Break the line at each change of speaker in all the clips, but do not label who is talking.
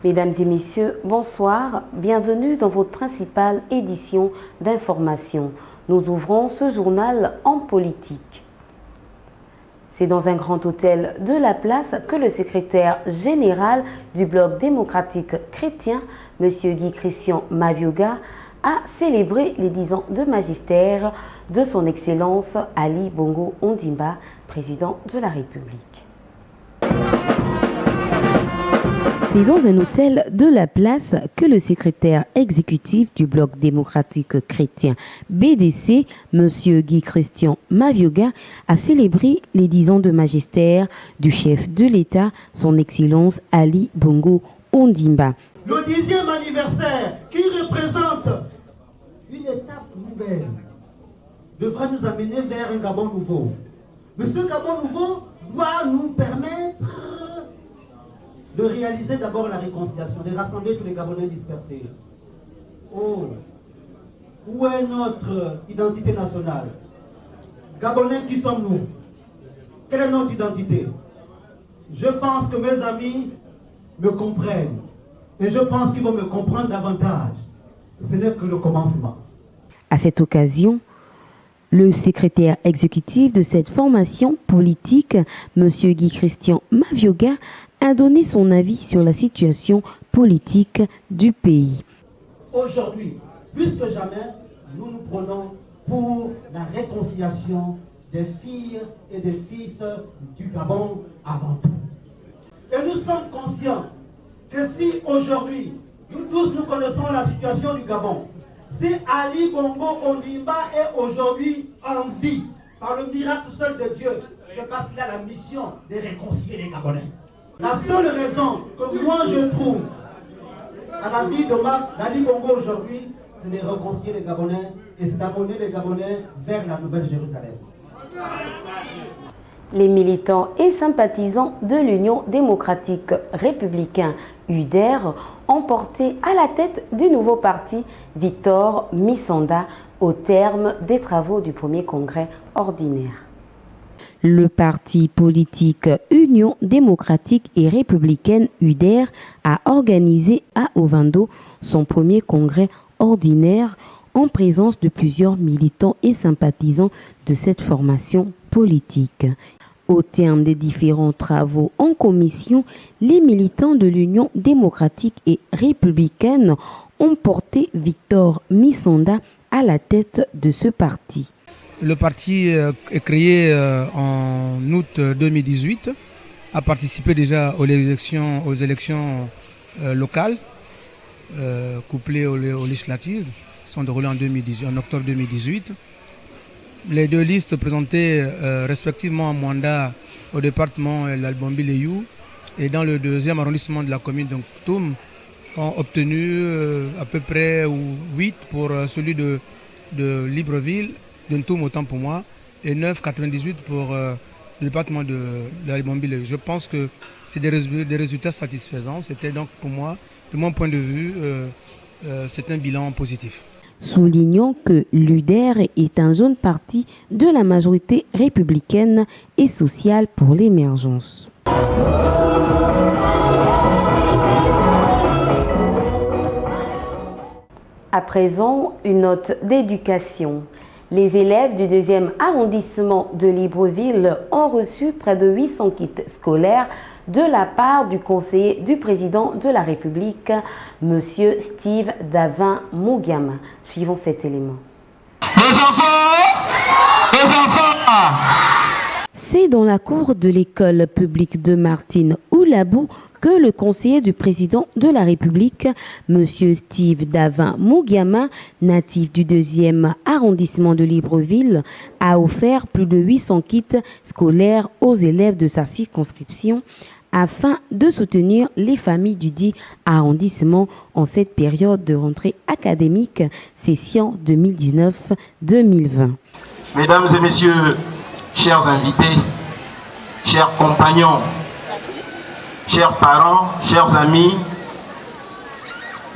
Mesdames et messieurs, bonsoir. Bienvenue dans votre principale édition d'information. Nous ouvrons ce journal en politique. C'est dans un grand hôtel de la place que le secrétaire général du Bloc démocratique chrétien, M. Guy Christian Mavioga, a célébré les 10 ans de magistère de son Excellence Ali Bongo Ondimba, président de la République. C'est dans un hôtel de la place que le secrétaire exécutif du Bloc démocratique chrétien BDC, M. Guy Christian Mavioga, a célébré les 10 ans de magistère du chef de l'État, son Excellence Ali Bongo Ondimba.
Le 10e anniversaire qui représente une étape nouvelle devra nous amener vers un Gabon nouveau. Mais ce Gabon nouveau doit nous permettre de réaliser d'abord la réconciliation, de rassembler tous les Gabonais dispersés. Oh, où est notre identité nationale? Gabonais, qui sommes-nous? Quelle est notre identité? Je pense que mes amis me comprennent. Et je pense qu'ils vont me comprendre davantage. Ce n'est que le commencement.
À cette occasion, le secrétaire exécutif de cette formation politique, M. Guy Christian Mavioga, a donné son avis sur la situation politique du pays.
Aujourd'hui, plus que jamais, nous nous prenons pour la réconciliation des filles et des fils du Gabon avant tout. Et nous sommes conscients que si aujourd'hui, nous tous nous connaissons la situation du Gabon, si Ali Bongo Ondimba est aujourd'hui en vie, par le miracle seul de Dieu, c'est parce qu'il a la mission de réconcilier les Gabonais. La seule raison que moi je trouve à la vie d'Ali Bongo aujourd'hui, c'est de réconcilier les Gabonais et c'est d'amener les Gabonais vers la Nouvelle Jérusalem.
Les militants et sympathisants de l'Union démocratique républicaine UDR ont porté à la tête du nouveau parti Victor Misanda au terme des travaux du premier congrès ordinaire. Le parti politique Union démocratique et républicaine UDR a organisé à Ovando son premier congrès ordinaire en présence de plusieurs militants et sympathisants de cette formation politique. Au terme des différents travaux en commission, les militants de l'Union démocratique et républicaine ont porté Victor Misanda à la tête de ce parti.
Le parti est créé en août 2018, a participé déjà aux élections locales, couplées aux législatives, qui sont déroulées en octobre 2018. Les deux listes présentées respectivement en mandat au département l'Albombi-Leyou et dans le 2e arrondissement de la commune de Ntoum ont obtenu à peu près 8 pour celui de Libreville, de Ntoum autant pour moi, et 9,98 pour le département de l'Albombi-Leyou. Je pense que c'est des résultats satisfaisants. C'était donc pour moi, de mon point de vue, c'est un bilan positif.
Soulignons que l'UDR est un jeune parti de la majorité républicaine et sociale pour l'émergence. À présent, une note d'éducation. Les élèves du 2e arrondissement de Libreville ont reçu près de 800 kits scolaires de la part du conseiller du président de la République, M. Steve Davin Mugiama. Suivons cet élément.
Les enfants.
C'est dans la cour de l'école publique de Martine Oulabou que le conseiller du président de la République, M. Steve Davin Mugiama, natif du 2e arrondissement de Libreville, a offert plus de 800 kits scolaires aux élèves de sa circonscription afin de soutenir les familles du dit arrondissement en cette période de rentrée académique, session 2019-2020.
Mesdames et messieurs, chers invités, chers compagnons, chers parents, chers amis,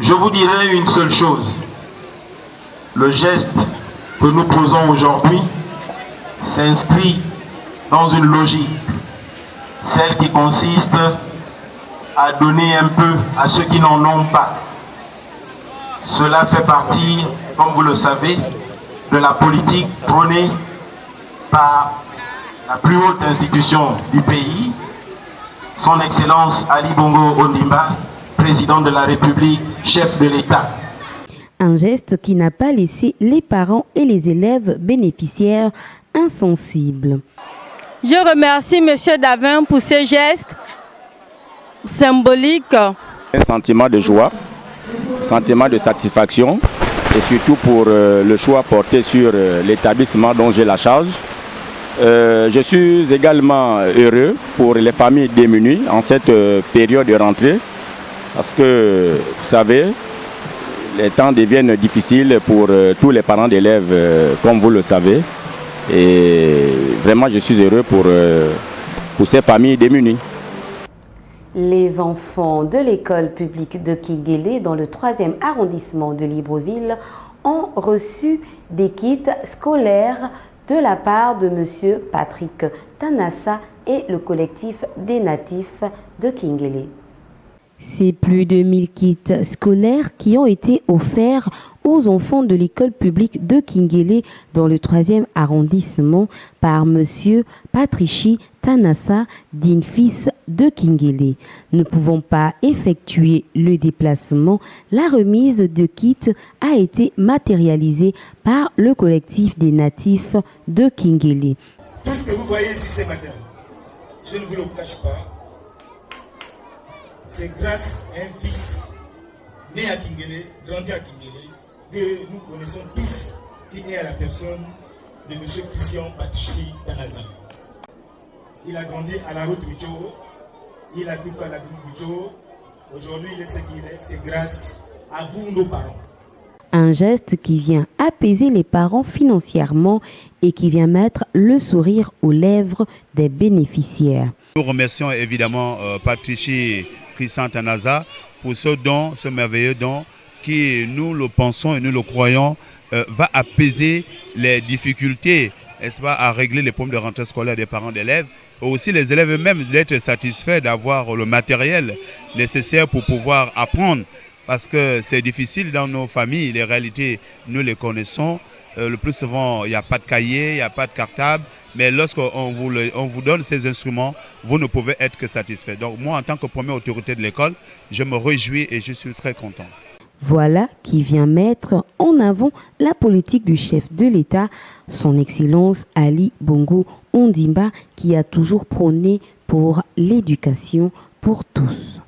je vous dirai une seule chose. Le geste que nous posons aujourd'hui s'inscrit dans une logique, celle qui consiste à donner un peu à ceux qui n'en ont pas. Cela fait partie, comme vous le savez, de la politique prônée par la plus haute institution du pays, son Excellence Ali Bongo Ondimba, président de la République, chef de l'État.
Un geste qui n'a pas laissé les parents et les élèves bénéficiaires insensibles.
Je remercie M. Davin pour ce geste symbolique.
Un sentiment de joie, sentiment de satisfaction et surtout pour le choix porté sur l'établissement dont j'ai la charge. Je suis également heureux pour les familles démunies en cette période de rentrée parce que, vous savez, les temps deviennent difficiles pour tous les parents d'élèves, comme vous le savez. Et vraiment, je suis heureux pour ces familles démunies.
Les enfants de l'école publique de Kingélé, dans le 3e arrondissement de Libreville, ont reçu des kits scolaires de la part de M. Patrick Tanassa et le collectif des natifs de Kingélé. C'est plus de 1000 kits scolaires qui ont été offerts aux enfants de l'école publique de Kingélé dans le 3e arrondissement par M. Patrichi Tanassa, digne fils de Kingélé. Ne pouvant pas effectuer le déplacement, la remise de kits a été matérialisée par le collectif des natifs de Kingélé.
Tout ce que vous voyez ici ce matin, je ne vous le cache pas, c'est grâce à un fils né à Kingélé, grandi à Kingélé, que nous connaissons tous, qui est à la personne de M. Christian Patrichi Tanassa. Il a grandi à la route Micho, il a tout fait à la route Micho. Aujourd'hui, il est ce qu'il est, c'est grâce à vous, nos parents.
Un geste qui vient apaiser les parents financièrement et qui vient mettre le sourire aux lèvres des bénéficiaires.
Nous remercions évidemment Patrichi Christian Tanassa pour ce don, ce merveilleux don qui, nous le pensons et nous le croyons, va apaiser les difficultés, n'est-ce pas, à régler les problèmes de rentrée scolaire des parents d'élèves. Et aussi les élèves eux-mêmes d'être satisfaits d'avoir le matériel nécessaire pour pouvoir apprendre. Parce que c'est difficile dans nos familles, les réalités, nous les connaissons. Le plus souvent, il n'y a pas de cahier, il n'y a pas de cartable. Mais lorsqu'on vous donne ces instruments, vous ne pouvez être que satisfait. Donc moi, en tant que première autorité de l'école, je me réjouis et je suis très content.
Voilà qui vient mettre en avant la politique du chef de l'État, son Excellence Ali Bongo Ondimba, qui a toujours prôné pour l'éducation pour tous.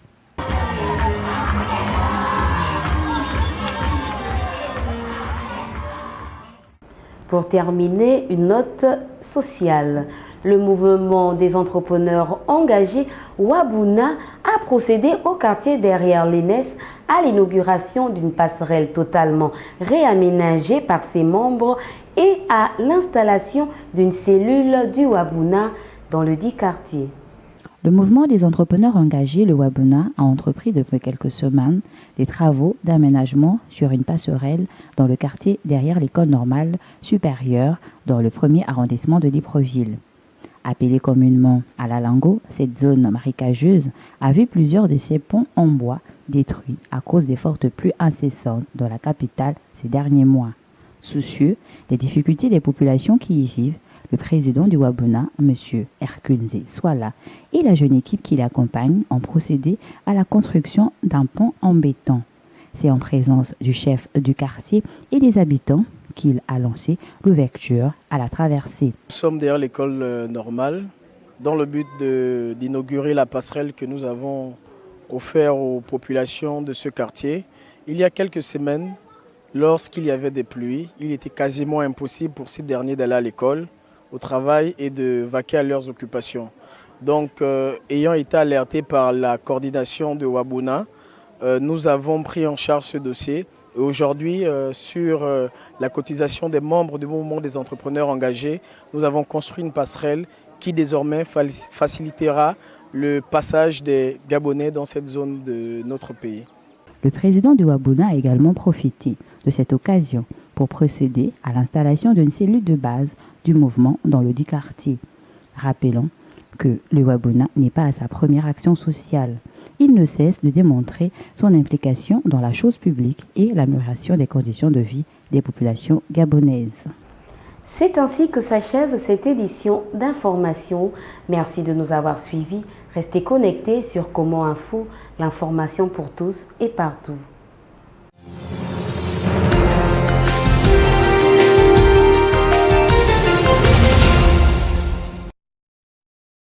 Pour terminer, une note sociale. Le mouvement des entrepreneurs engagés Wabuna a procédé au quartier derrière l'ENES à l'inauguration d'une passerelle totalement réaménagée par ses membres et à l'installation d'une cellule du Wabuna dans le dit quartier.
Le mouvement des entrepreneurs engagés, le Wabuna, a entrepris depuis quelques semaines des travaux d'aménagement sur une passerelle dans le quartier derrière l'école normale supérieure dans le 1er arrondissement de Libreville. Appelée communément à la Lango, cette zone marécageuse a vu plusieurs de ses ponts en bois détruits à cause des fortes pluies incessantes dans la capitale ces derniers mois. Soucieux des difficultés des populations qui y vivent, le président du Wabuna, M. Hercule Swala, et la jeune équipe qui l'accompagne ont procédé à la construction d'un pont en béton. C'est en présence du chef du quartier et des habitants qu'il a lancé l'ouverture à la traversée.
Nous sommes derrière l'école normale dans le but d'inaugurer la passerelle que nous avons offerte aux populations de ce quartier. Il y a quelques semaines, lorsqu'il y avait des pluies, il était quasiment impossible pour ces derniers d'aller à l'école, au travail et de vaquer à leurs occupations. Donc, ayant été alertés par la coordination de Wabuna, nous avons pris en charge ce dossier. Et aujourd'hui, sur la cotisation des membres du mouvement des entrepreneurs engagés, nous avons construit une passerelle qui désormais facilitera le passage des Gabonais dans cette zone de notre pays.
Le président du Wabuna a également profité de cette occasion pour procéder à l'installation d'une cellule de base du mouvement dans le dit quartier. Rappelons que le Wabuna n'est pas à sa première action sociale. il ne cesse de démontrer son implication dans la chose publique et l'amélioration des conditions de vie des populations gabonaises.
C'est ainsi que s'achève cette édition d'information. Merci de nous avoir suivis. Restez connectés sur Comment Info, l'information pour tous et partout.